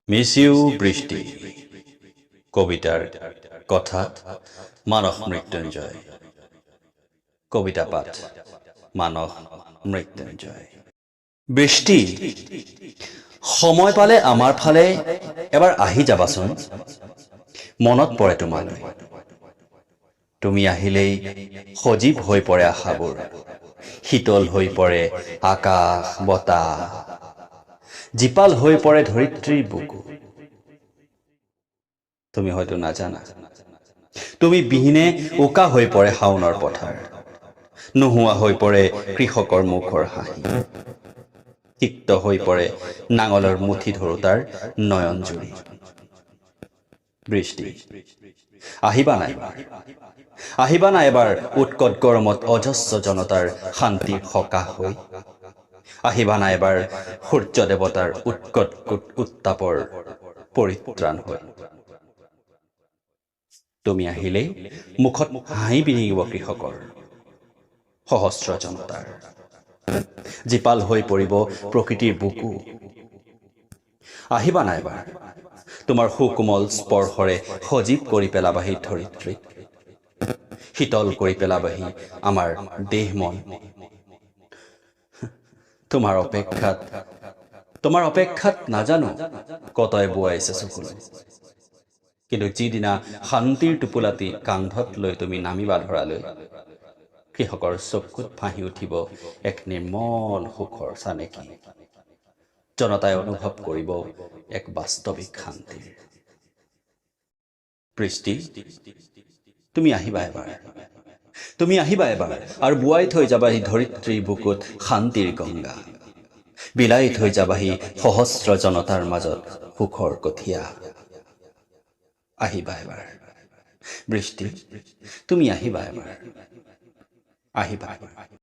miss U বৃষ্টি কবিতার কথাত মানস মৃত্যুঞ্জয় কবিতা পাঠ মানস মৃত্যুঞ্জয় বৃষ্টি সময় পালে আমাৰ ফালে এবাৰ আহি যাবাচোন মনত পৰে তোমালৈ তুমি আহিলেই সজীৱ হৈ পৰে আশাবোৰ শীতল হৈ পৰে আকাশ বতাহ জীপাল হৈ পৰে ধৰিত্ৰীৰ বুকু তুমি হয়তো নাজানা তুমি বিহীনে উকা হৈ পৰে শাওনৰ পথাৰ নোহোৱা হৈ পৰে কৃষকৰ মুখৰ হাঁহি তিক্ত হৈ পৰে নাঙলৰ মুঠি ধৰোতাৰ নয়ন জুৰি বৃষ্টি আহিবা না এবাৰ উৎকট গৰমত অজস্ৰ জনতাৰ শান্তিৰ সকাহ হৈ আহিবা না এবাৰ সূৰ্য দেৱতাৰ উৎকট উত্তাপৰ পৰিত্ৰাণ হৈ তুমি আহিলেই মুখত হাঁহি বিৰিঙিব কৃষকৰ সহস্ৰ জনতাৰ জীপাল হৈ পৰিব প্ৰকৃতিৰ বুকু আহিবা না এবাৰ তোমাৰ সুকোমল স্পৰ্শৰে সজীৱ কৰি পেলাবাহি ধৰিত্ৰীক শীতল কৰি পেলাবাহি আমাৰ দেহ মন তোমাৰ অপেক্ষাত নাজানো কতই বোৱাইছে চকুলৈ কিন্তু যিদিনা শান্তিৰ টোপোলাটি কান্ধত লৈ তুমি নামিবা ধৰালৈ কৃষকৰ চকুত ভাহি উঠিব এক নিৰ্মল সুখৰ চানেকি জনতাই অনুভৱ কৰিব এক বাস্তৱিক শান্তিৰ বৃষ্টি তুমি আহিবা এবাৰ আৰু বোৱাই থৈ যাবাহি ধৰিত্ৰীৰ বুকুত শান্তিৰ গংগা বিলাই থৈ যাবাহি সহস্ৰ জনতাৰ মাজত সুখৰ কঠীয়া আহিবা এবাৰ বৃষ্টি তুমি আহিবা এবাৰ